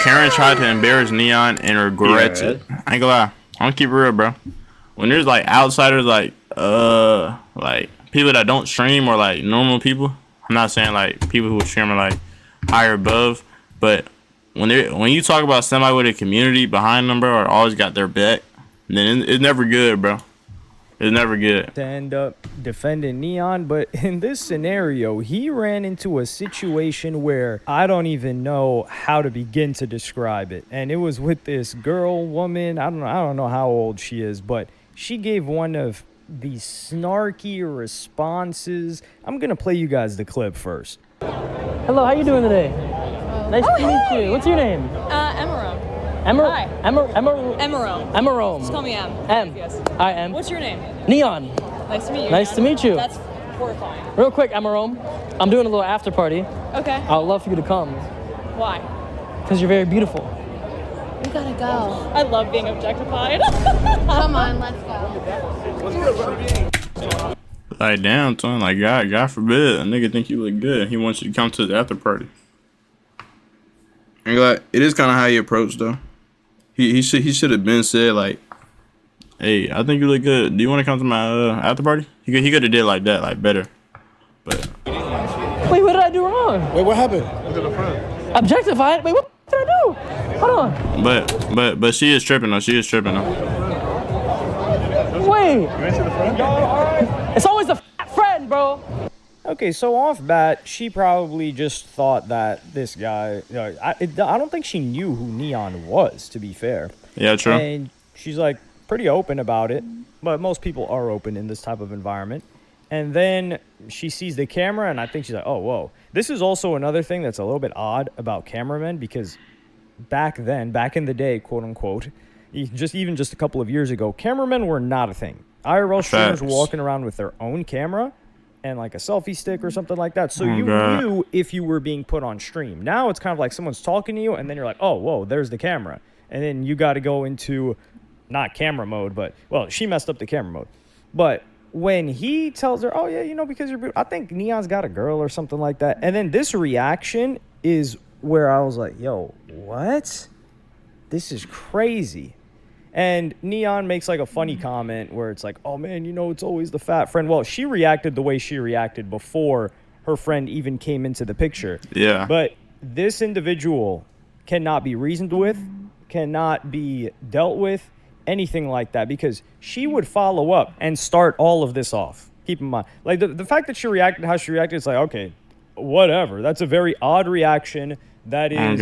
Karen tried to embarrass Neon and regrets it. I ain't gonna lie. I'm gonna keep it real, bro. When there's like outsiders, like people that don't stream or like normal people. I'm not saying like people who stream are like higher above, but when you talk about somebody with a community behind them, bro, or always got their back, then it's never good, bro. It's never good. To end up defending Neon, but in this scenario, he ran into a situation where I don't even know how to begin to describe it. And it was with this woman. I don't know how old she is, but she gave one of these snarky responses. I'm gonna play you guys the clip first. Hello, how you doing today? Nice to meet you. What's your name? Emerald. Hi. Emerald. Emerald. Just call me Em. Em. Yes. Hi, Em. What's your name? Neon. Nice to meet you. Nice to meet you. That's horrifying. Real quick, Emerald. I'm doing a little after party. Okay. I'd love for you to come. Why? Because you're very beautiful. We gotta go. I love being objectified. Come on, let's go. Like damn, son. Like God forbid, a nigga think you look good. He wants you to come to the after party. And like, it is kind of how you approach though. He should have been said like, "Hey, I think you look good. Do you want to come to my after party?" He could have did like that, like better. But wait, what did I do wrong? Wait, what happened? Objectified? Wait, what did I do? Hold on. But she is tripping though. She is tripping though. Wait. It's always the friend, bro. Okay, so off bat, she probably just thought that this guy. I don't think she knew who Neon was, to be fair. Yeah, true. And she's like pretty open about it, but most people are open in this type of environment. And then she sees the camera, and I think she's like, "Oh, whoa." This is also another thing that's a little bit odd about cameramen, because back in the day, quote unquote, even just a couple of years ago, cameramen were not a thing. IRL streamers were walking around with their own camera and like a selfie stick or something like that. So you knew if you were being put on stream. Now it's kind of like someone's talking to you and then you're like, oh, whoa, there's the camera. And then you got to go into not camera mode, but, well, she messed up the camera mode. But when he tells her, oh, yeah, because you're beautiful, I think Neon's got a girl or something like that. And then this reaction is where I was like, yo, what? This is crazy. And Neon makes like a funny comment where it's like, oh man, it's always the fat friend. Well, she reacted the way she reacted before her friend even came into the picture. Yeah. But this individual cannot be reasoned with, cannot be dealt with, anything like that, because she would follow up and start all of this off. Keep in mind, like the fact that she reacted how she reacted, it's like, okay, whatever. That's a very odd reaction. That is,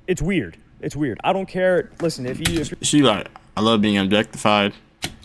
it's weird. It's weird. I don't care. Listen, if she like, I love being objectified.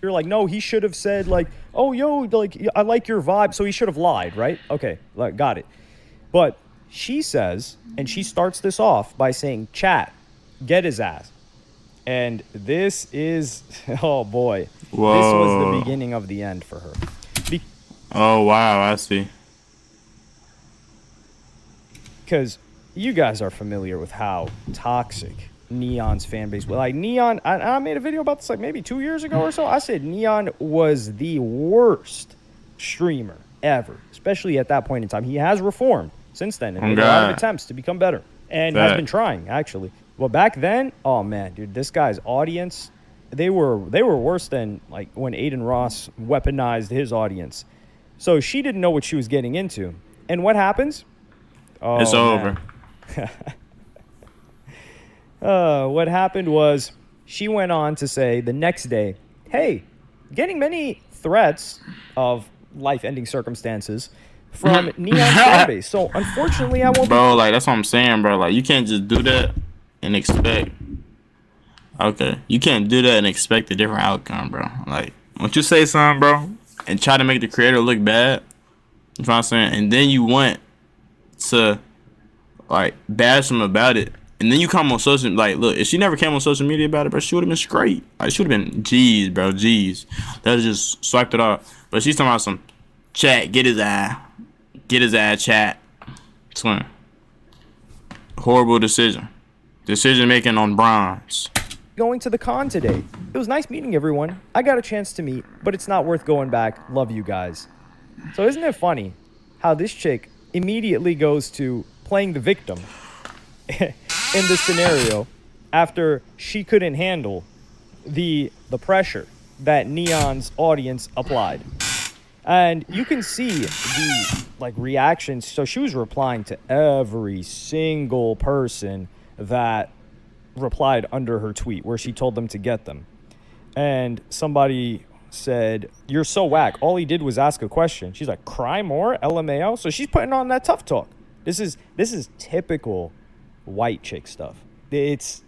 You're like, no, he should have said like, oh, yo, like, I like your vibe. So he should have lied, right? Okay, like, got it. But she says, and she starts this off by saying, chat, get his ass. And this is, oh boy, Whoa. This was the beginning of the end for her. Oh, wow, I see. Because you guys are familiar with how toxic Neon's fan base was. Like Neon, I made a video about this like maybe 2 years ago or so. I said Neon was the worst streamer ever, especially at that point in time. He has reformed since then and made a lot of attempts to become better and has been trying, actually. Well, back then, oh man, dude, this guy's audience, they were worse than like when Aiden Ross weaponized his audience. So she didn't know what she was getting into. And what happens? Oh, it's over. What happened was she went on to say the next day, hey, getting many threats of life-ending circumstances from Neon's fanbase. So unfortunately, I won't. Bro, like that's what I'm saying, bro. Like you can't just do that and expect. Okay, you can't do that and expect a different outcome, bro. Like once you say something, bro, and try to make the creator look bad, you know what I'm saying, and then you want to like bash them about it, and then you come on social, like, look, if she never came on social media about it, bro, she would have been straight. Like, she would have been G's, bro, G's. That just swiped it off. But she's talking about some chat, get his eye, chat. Twin. Horrible decision making on bronze. Going to the con today. It was nice meeting everyone. I got a chance to meet, but it's not worth going back. Love you guys. So isn't it funny how this chick immediately goes to playing the victim? in this scenario after she couldn't handle the pressure that Neon's audience applied. And you can see the reactions. So she was replying to every single person that replied under her tweet where she told them to get them. And somebody said, "You're so whack. All he did was ask a question." She's like, "Cry more, LMAO." So she's putting on that tough talk. This is typical white chick stuff. It's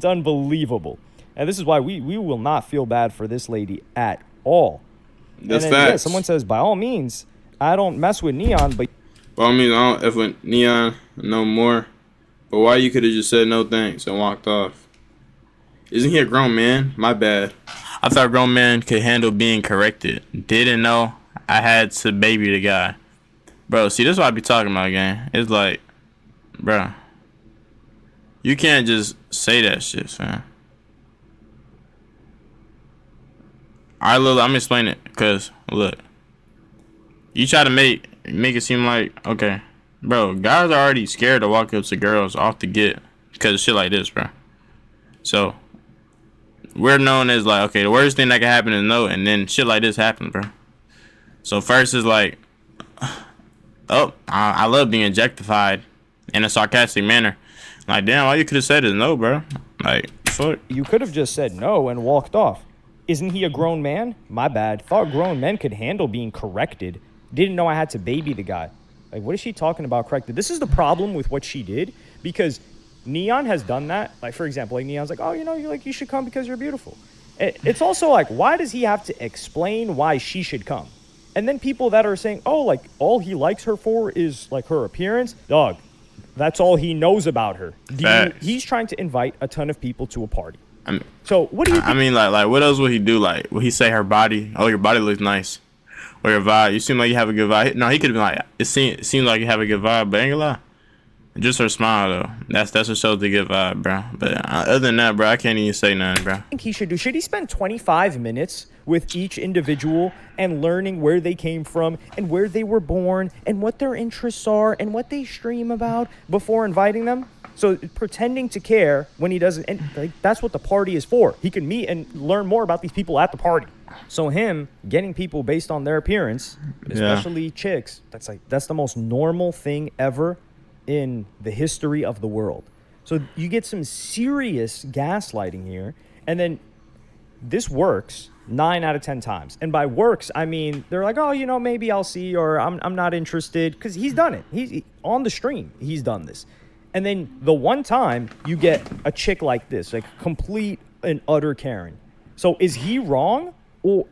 unbelievable. And this is why we will not feel bad for this lady at all. That's and then, facts. yeah, someone says, by all means, I don't mess with Neon, but By all means, I don't F with Neon no more. But why you could have just said no thanks and walked off? Isn't he a grown man? My bad. I thought a grown man could handle being corrected. Didn't know I had to baby the guy. Bro, see, this is what I be talking about, gang. It's like, bro, you can't just say that shit, fam. Alright, look, I'm explaining it, cause look, you try to make it seem like, okay, bro, guys are already scared to walk up to girls off the get because of shit like this, bro. So we're known as like, okay, the worst thing that can happen is no, and then shit like this happens, bro. So first is like, oh, I love being objectified in a sarcastic manner. Like, damn, all you could have said is no, bro. Like, fuck. you could have just said no and walked off. Isn't he a grown man? My bad. Thought grown men could handle being corrected. Didn't know I had to baby the guy. Like, what is she talking about corrected? This is the problem with what she did, because Neon has done that. Like, for example, like Neon's like, oh, you should come because you're beautiful. It's also like, why does he have to explain why she should come? And then people that are saying, oh, like, all he likes her for is like her appearance. Dog, that's all he knows about her. He's trying to invite a ton of people to a party. So what do you think? I mean, like, what else would he do? Like, would he say her body? Oh, your body looks nice. Or your vibe. You seem like you have a good vibe. No, he could have been like, it seems like you have a good vibe, but ain't gonna lie. Just her smile, though. That's what shows the good vibe, bro. But other than that, bro, I can't even say nothing, bro. I think he should do? Should he spend 25 minutes with each individual and learning where they came from and where they were born and what their interests are and what they stream about before inviting them? So pretending to care when he doesn't, and like, that's what the party is for. He can meet and learn more about these people at the party. So him getting people based on their appearance, especially chicks, that's the most normal thing ever in the history of the world. So you get some serious gaslighting here, and then this works 9 out of 10 times. And by works, I mean they're like, oh, maybe I'll see, or I'm not interested, because he's done it. He's on the stream. He's done this. And then the one time you get a chick like this, like complete and utter Karen. So is he wrong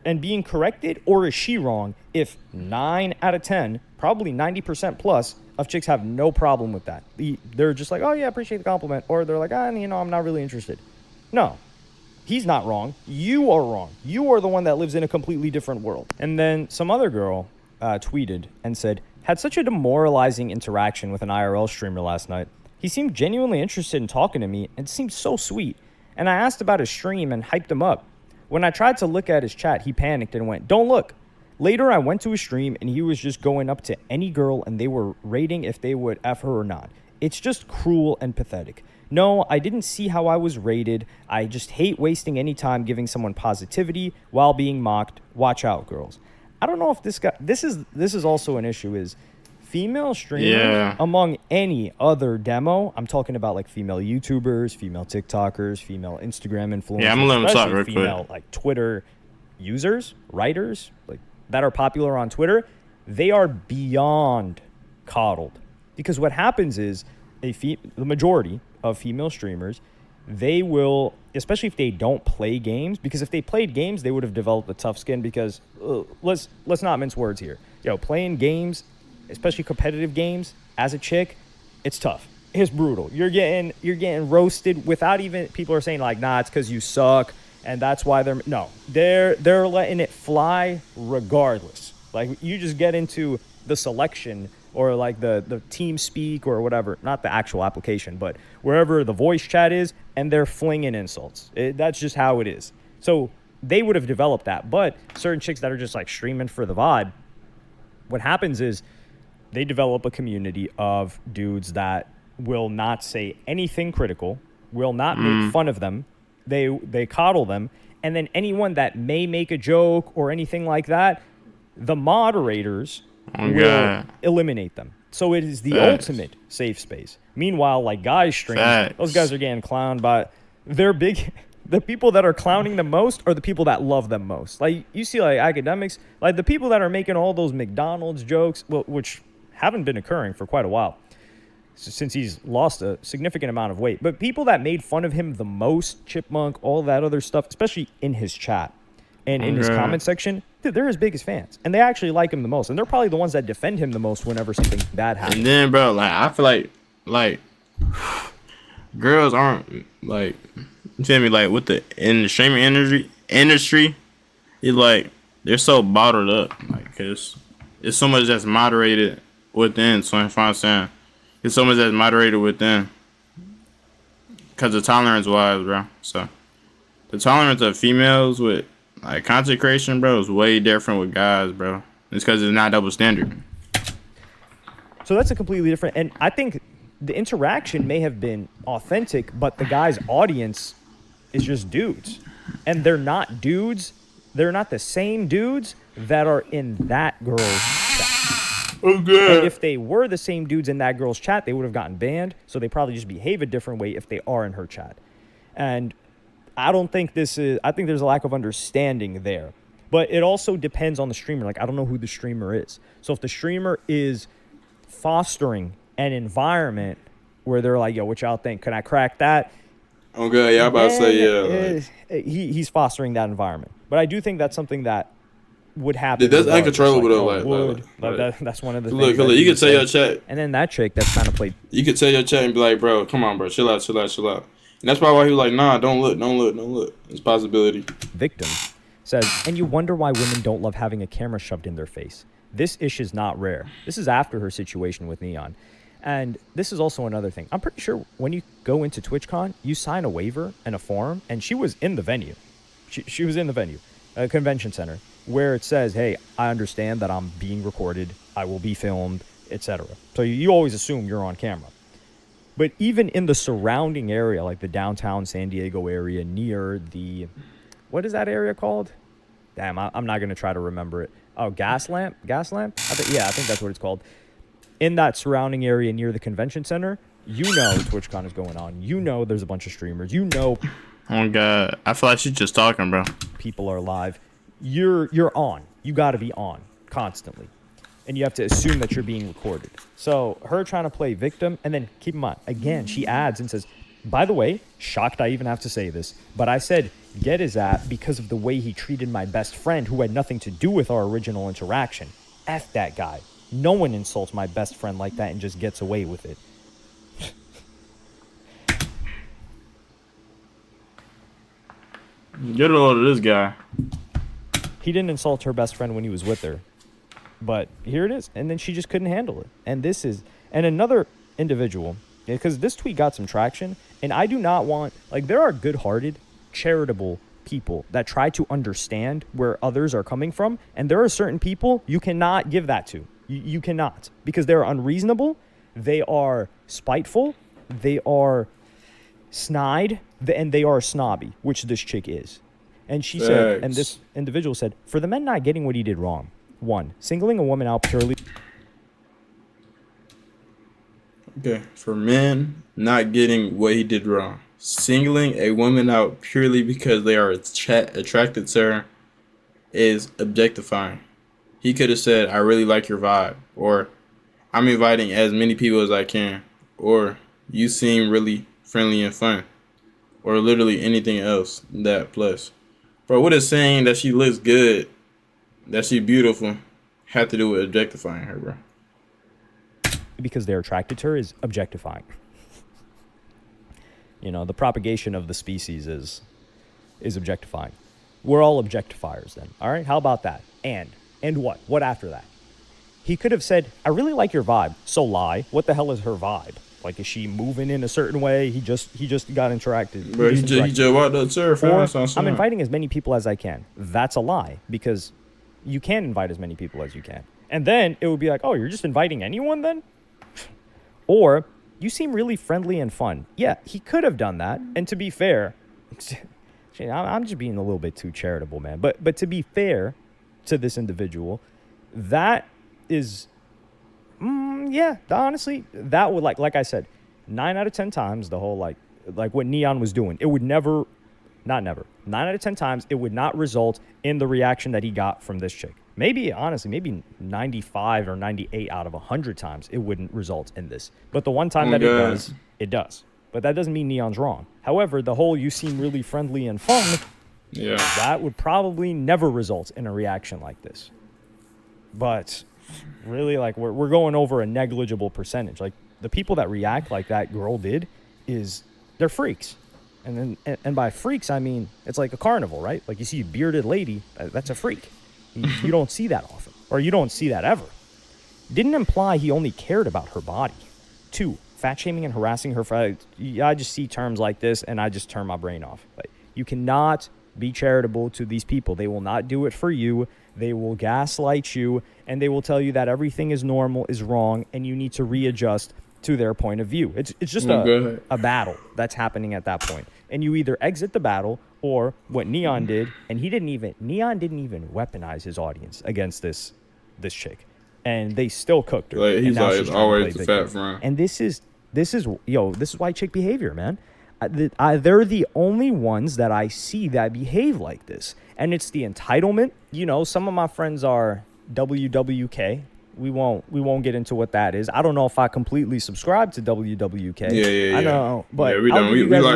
and being corrected, or is she wrong if 9 out of 10, probably 90% plus of chicks have no problem with that? They're just like, oh yeah, appreciate the compliment. Or they're like, I'm not really interested. No, he's not wrong. You are wrong. You are the one that lives in a completely different world. And then some other girl tweeted and said, had such a demoralizing interaction with an IRL streamer last night. He seemed genuinely interested in talking to me and seemed so sweet. And I asked about his stream and hyped him up. When I tried to look at his chat, he panicked and went, don't look. Later, I went to his stream and he was just going up to any girl and they were rating if they would F her or not. It's just cruel and pathetic. No, I didn't see how I was rated. I just hate wasting any time giving someone positivity while being mocked. Watch out, girls. I don't know if this is also an issue, is female streamers among any other demo. I'm talking about like female YouTubers, female TikTokers, female Instagram influencers. Yeah, I'm gonna let them talk real quick. Female like Twitter users, writers, like that are popular on Twitter. They are beyond coddled, because what happens is the majority of female streamers, they will, especially if they don't play games, because if they played games, they would have developed a tough skin. Because let's not mince words here. Playing games, especially competitive games, as a chick, it's tough. It's brutal. You're getting roasted without even, people are saying like, nah, it's because you suck and that's why they're letting it fly regardless. Like, you just get into the selection or like the team speak or whatever, not the actual application, but wherever the voice chat is, and they're flinging insults. That's just how it is. So they would have developed that. But certain chicks that are just like streaming for the vibe, what happens is they develop a community of dudes that will not say anything critical, will not make fun of them. They coddle them. And then anyone that may make a joke or anything like that, the moderators will eliminate them. So it is the ultimate safe space. Meanwhile, like guys streams, those guys are getting clowned by they're big. The people that are clowning them most are the people that love them most. Like you see, like academics, like the people that are making all those McDonald's jokes, which haven't been occurring for quite a while, since he's lost a significant amount of weight. But people that made fun of him the most, Chipmunk, all that other stuff, especially in his chat and in his comment section, dude, they're his biggest fans. And they actually like him the most. And they're probably the ones that defend him the most whenever something bad happens. And then, bro, like, I feel like girls aren't, like, you feel me, like, in the streaming industry, it's like, they're so bottled up. Like, because it's so much that's moderated within. So, if I'm saying, it's so much that's moderated within. Because the tolerance-wise, bro. So, the tolerance of females with, like, content creation, bro, is way different with guys, bro. It's because it's not double standard. So that's a completely different, and I think the interaction may have been authentic, but the guy's audience is just dudes. And they're not dudes. They're not the same dudes that are in that girl's chat. Okay. And if they were the same dudes in that girl's chat, they would have gotten banned. So they probably just behave a different way if they are in her chat. And I think there's a lack of understanding there. But it also depends on the streamer. Like, I don't know who the streamer is. So if the streamer is fostering an environment where they're like, yo, what y'all think? Can I crack that? Okay, yeah, I'm about to say, yeah. He's fostering that environment. But I do think that's something that would happen. That's uncontrollable, though. That's one of the things. Look, you can tell your chat. And then that chick that's kind of played. You could tell your chat and be like, bro, come on, bro. Chill out. And that's probably why he was like, nah, don't look. It's a possibility. Victim says, and you wonder why women don't love having a camera shoved in their face. This issue is not rare. This is after her situation with N3on. And this is also another thing. I'm pretty sure when you go into TwitchCon, you sign a waiver and a form, and she was in the venue. She was in the venue, a convention center, where it says, hey, I understand that I'm being recorded, I will be filmed, etc. So you always assume you're on camera. But even in the surrounding area, like the downtown San Diego area near the, what is that area called? Damn, I'm not going to try to remember it. Oh, Gas Lamp? I think that's what it's called. In that surrounding area near the convention center, you know TwitchCon is going on. You know there's a bunch of streamers. You know. Oh, God. I feel like she's just talking, bro. People are live. You're on. You got to be on constantly. And you have to assume that you're being recorded. So her trying to play victim, and then keep in mind, again, she adds and says, by the way, shocked I even have to say this, but I said, get his ass because of the way he treated my best friend who had nothing to do with our original interaction. F that guy. No one insults my best friend like that and just gets away with it. Get a load of this guy. He didn't insult her best friend when he was with her. But here it is. And then she just couldn't handle it. And another individual, because this tweet got some traction, and I do not want, like, there are good-hearted, charitable people that try to understand where others are coming from, and there are certain people you cannot give that to. You cannot, because they're unreasonable, they are spiteful, they are snide, and they are snobby, which this chick is. And she said, and this individual said, for the men not getting what he did wrong, 1, singling a woman out purely. Okay, for men not getting what he did wrong, singling a woman out purely because they are attracted to her is objectifying. He could have said, I really like your vibe, or I'm inviting as many people as I can, or you seem really friendly and fun, or literally anything else that plus. Bro, what is saying that she looks good, that she beautiful, have to do with objectifying her, bro? Because they're attracted to her is objectifying. You know, the propagation of the species is objectifying. We're all objectifiers then, all right? How about that? And what? What after that? He could have said, I really like your vibe. So lie. What the hell is her vibe? Like, is she moving in a certain way? He just got interacted. Bro, he just walked up to her. Or, I'm inviting as many people as I can. That's a lie, because you can invite as many people as you can. And then it would be like, oh, you're just inviting anyone then? Or you seem really friendly and fun. Yeah, he could have done that. And to be fair, I'm just being a little bit too charitable, man. But to be fair to this individual, that is, yeah, honestly, that would, like I said, 9 out of 10 times, the whole, like what N3on was doing, it would never, not never, 9 out of 10 times, it would not result in the reaction that he got from this chick. Maybe, honestly, maybe 95 or 98 out of 100 times, it wouldn't result in this. But the one time that it does. But that doesn't mean N3on's wrong. However, the whole you seem really friendly and fun, that would probably never result in a reaction like this. But really, like, we're going over a negligible percentage. Like, the people that react like that girl did they're freaks. And by freaks, I mean, it's like a carnival, right? Like, you see a bearded lady, that's a freak. You don't see that often, or you don't see that ever. Didn't imply he only cared about her body. 2, fat shaming and harassing her. I just see terms like this, and I just turn my brain off. Like, you cannot be charitable to these people. They will not do it for you. They will gaslight you, and they will tell you that everything is normal, is wrong, and you need to readjust to their point of view. It's just a battle that's happening at that point. And you either exit the battle, or what N3on did, and N3on didn't even weaponize his audience against this chick. And they still cooked her. Like, he's like, it's always the fat friend. And this is white chick behavior, man. They're the only ones that I see that behave like this. And it's the entitlement. You know, some of my friends are WWK. We won't get into what that is. I don't know if I completely subscribe to WWK. Yeah. I know, but yeah, we don't.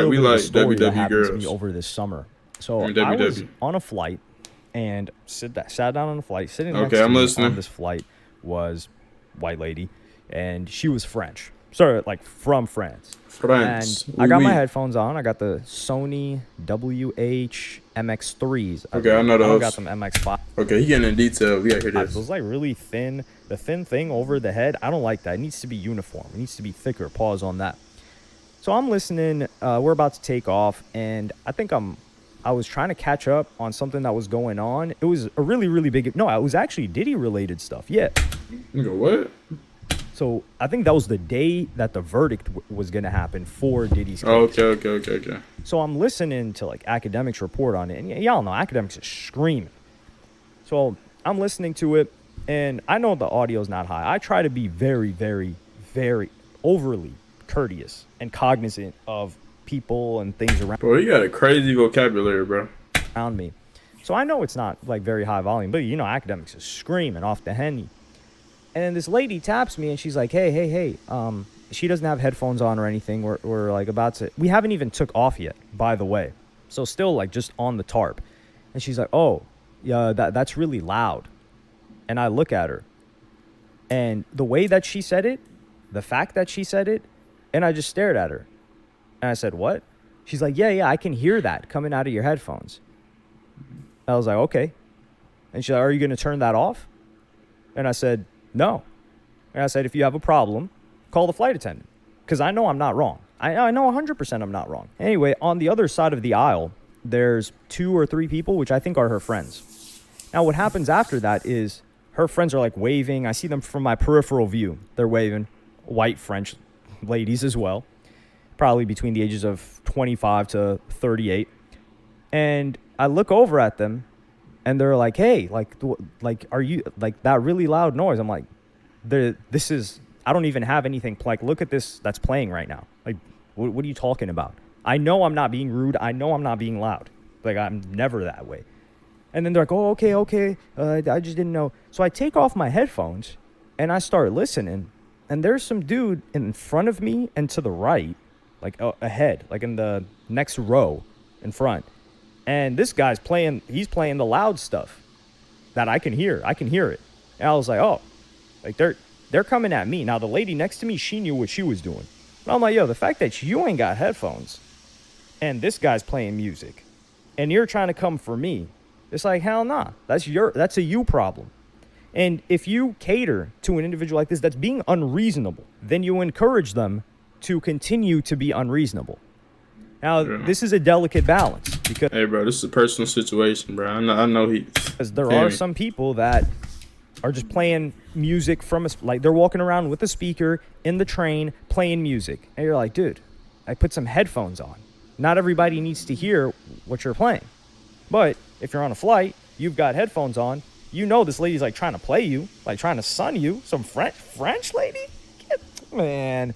We like WW girls over this summer. So I was on a flight and sat down on a flight. Sitting next to me on this flight was white lady, and she was French. Sorry, like from France. And I got my headphones on. I got the Sony WH-MX3s. Okay, I know those. I got some MX5. Okay, he getting in detail. We got to hear this. It was like really thin. The thin thing over the head, I don't like that. It needs to be uniform. It needs to be thicker. Pause on that. So I'm listening. We're about to take off, and I think I was trying to catch up on something that was going on. It was a really, really big... No, it was actually Diddy-related stuff. Yeah. Nigga, what? So I think that was the day that the verdict was going to happen for Diddy's case. Okay. So I'm listening to, like, academics report on it. And y'all know academics are screaming. So I'm listening to it, and I know the audio's not high. I try to be very, very, very overly courteous and cognizant of people and things around. Bro, you got a crazy vocabulary, bro. Around me. So I know it's not, like, very high volume, but, you know, academics are screaming off the henny. And then this lady taps me, and she's like, hey, she doesn't have headphones on or anything. We're like about to, we haven't even took off yet, by the way. So still, like, just on the tarp. And she's like, oh, yeah, that's really loud. And I look at her, and the way that she said it, the fact that she said it, and I just stared at her. And I said, what? She's like, yeah, I can hear that coming out of your headphones. I was like, okay. And she's like, are you going to turn that off? And I said, no. And I said, if you have a problem, call the flight attendant. Because I know I'm not wrong. I know 100% I'm not wrong. Anyway, on the other side of the aisle, there's 2 or 3 people, which I think are her friends. Now, what happens after that is her friends are, like, waving. I see them from my peripheral view. They're waving. White French ladies as well. Probably between the ages of 25 to 38. And I look over at them, and they're like, hey, like, are you, like, that really loud noise? I'm like, this is, I don't even have anything, like, look at this that's playing right now. Like, what are you talking about? I know I'm not being rude. I know I'm not being loud. Like, I'm never that way. And then they're like, oh, okay. I just didn't know. So I take off my headphones, and I start listening. And there's some dude in front of me and to the right, like, ahead, like in the next row in front. And this guy's he's playing the loud stuff that I can hear. I can hear it. And I was like, oh, like, they're coming at me. Now, the lady next to me, she knew what she was doing. But I'm like, yo, the fact that you ain't got headphones and this guy's playing music and you're trying to come for me, it's like, hell nah. That's a you problem. And if you cater to an individual like this that's being unreasonable, then you encourage them to continue to be unreasonable. Now, this is a delicate balance because hey, bro, this is a personal situation, bro. I know because there are some people that are just playing music from like they're walking around with a speaker in the train playing music. And you're like, dude, I put some headphones on. Not everybody needs to hear what you're playing. But if you're on a flight, you've got headphones on, you know this lady's like trying to play you, like trying to son you. Some French lady? Man,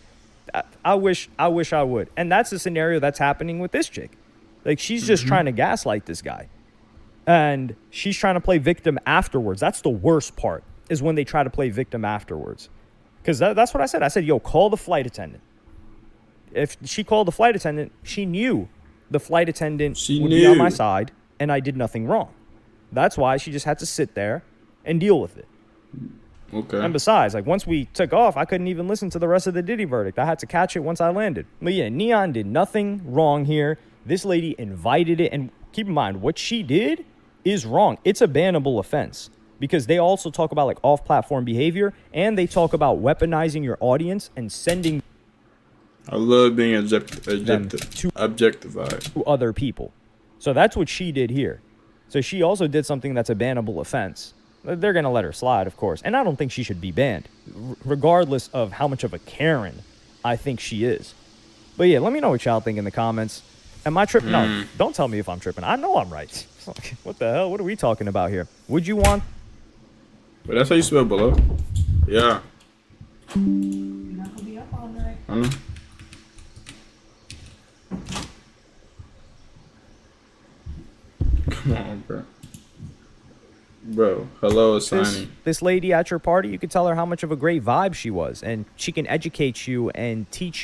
I wish I would. And that's the scenario that's happening with this chick. Like, she's just trying to gaslight this guy. And she's trying to play victim afterwards. That's the worst part, is when they try to play victim afterwards. Because that's what I said. I said, yo, call the flight attendant. If she called the flight attendant, she knew the flight attendant would be on my side, and I did nothing wrong. That's why she just had to sit there and deal with it. Okay. And besides, like, once we took off, I couldn't even listen to the rest of the Diddy verdict. I had to catch it once I landed. But yeah, N3on did nothing wrong here. This lady invited it. And keep in mind, what she did is wrong. It's a bannable offense, because they also talk about like off-platform behavior, and they talk about weaponizing your audience and sending I love being objectified. to other people. So that's what she did here. So she also did something that's a bannable offense. They're going to let her slide, of course. And I don't think she should be banned, regardless of how much of a Karen I think she is. But yeah, let me know what y'all think in the comments. Am I tripping? No, don't tell me if I'm tripping. I know I'm right. What the hell? What are we talking about here? Would you want... But that's how you spell below. Yeah. You're not gonna be up all night. I know. Come on, bro. Bro, hello, Asani. This lady at your party, you could tell her how much of a great vibe she was. And she can educate you and teach